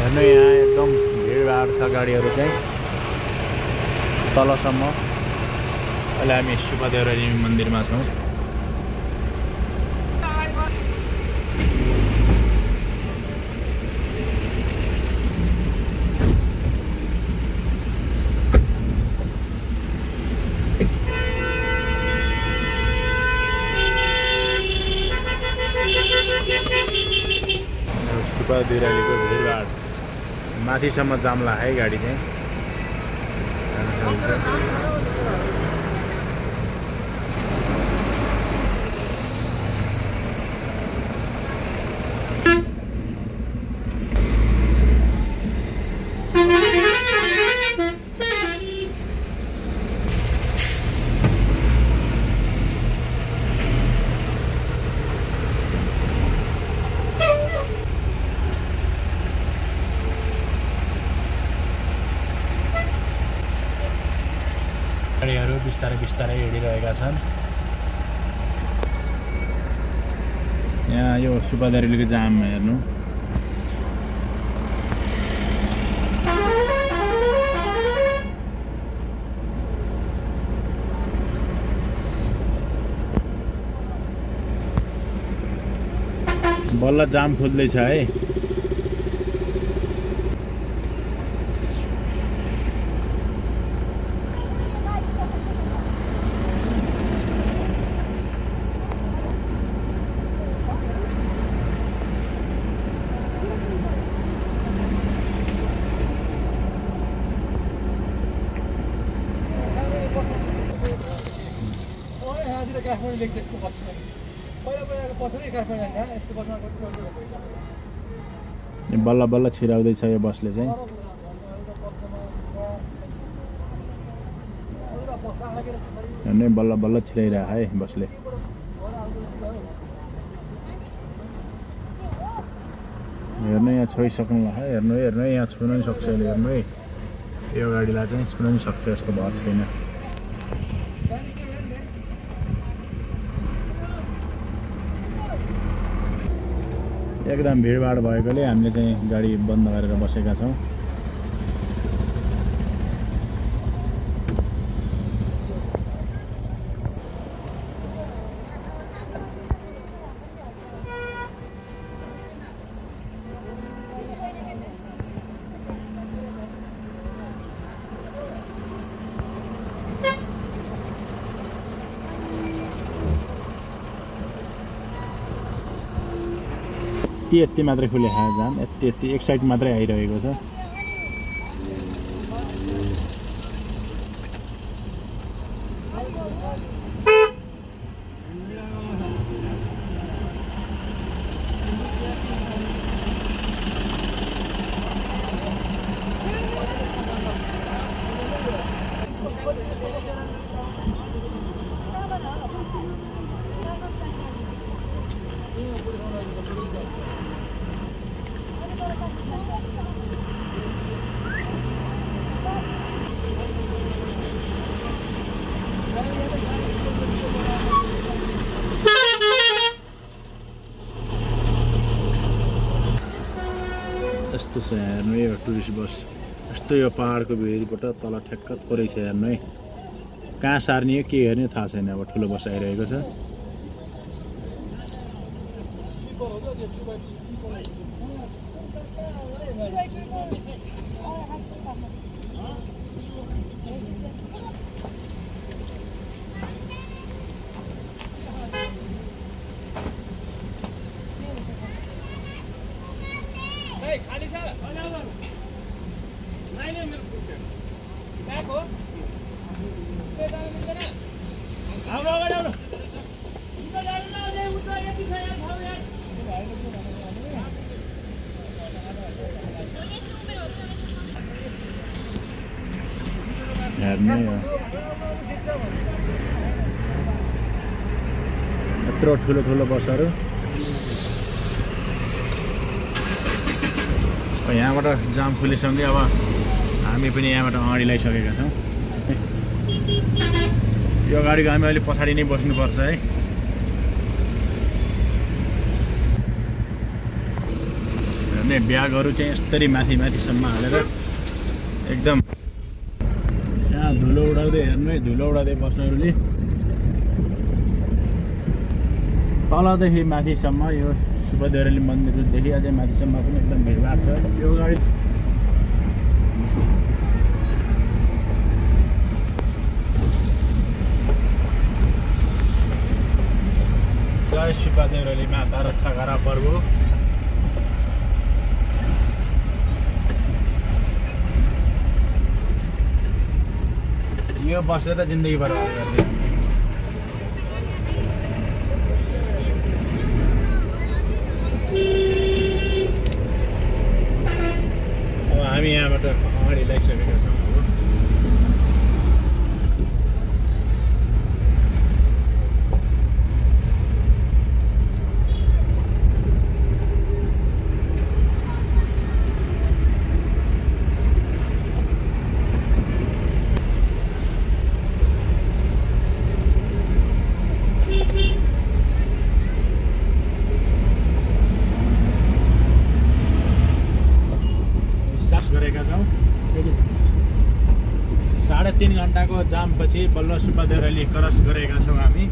हेर्नु यहाँ एकदम भिडभाड छ गाडीहरू चाहिँ तलसम्म। अहिले हामी सुब्बादेवरानी मन्दिरमा छौँ। सुब्बादेवरानीको भिडभाड माथिसम्म जाम लाग्यो है गाडी चाहिँ। गाडीहरू बिस्तारै बिस्तारै हिँडिरहेका छन्। यहाँ यो सुब्बादेवरानीको जाम हेर्नु। बल्ल जाम खोज्दैछ है। बल्ल बल्ल छिराउँदैछ यो बसले चाहिँ। हेर्नु बल्ल बल्ल छिराइरहेको है बसले। हेर्नु यहाँ छोइसक्नु ल है। हेर्नु हेर्नु यहाँ छुन नि सक्छ अहिले। हेर्नु है यो गाडीलाई चाहिँ छुन नि सक्छ, यसको भर छैन। एकदम भिडभाड भएकोले हामीले चाहिँ गाडी बन्द गरेर बसेका छौँ। यति मात्रै खुले जाम, यति एक साइड मात्रै आइरहेको छ। यस्तो छ हेर्नु यो टुरिस्ट बस। यस्तो यो पहाडको भिरबाट तल ठ्याक्क थोरै छ हेर्नु है। कहाँ सार्ने हो के हेर्ने थाहा छैन। अब ठुलो बस आइरहेको छ। यत्रो ठुलो ठुलो बसहरू यहाँबाट जाम खुलिसक्यो। अब हामी पनि यहाँबाट अगाडि ल्याइसकेका छौँ। यो गाडीको हामी अहिले पछाडि नै बस्नुपर्छ है। भने ब्यागहरू चाहिँ यस्तरी माथि माथिसम्म हालेर एकदम यहाँ धुलो उडाउँदै हेर्नु है, धुलो उडाउँदै बस्नुले तलदेखि माथिसम्म यो सुपदेवरेली मन्दिरदेखि अझै माथिसम्म पनि एकदम भिडभाड छ। यो गाडी जय सुपदेवरेली माता रक्षा गरा प्रभु। यो बसले त जिन्दगी बर्बाद गरिदियो। अब हामी यहाँबाट अगाडि ल्याइसकेका छौँ। गरेका छौँ 3.5 घन्टाको जामपछि बल्ल सुपदेवरेली क्रस गरेका छौँ हामी।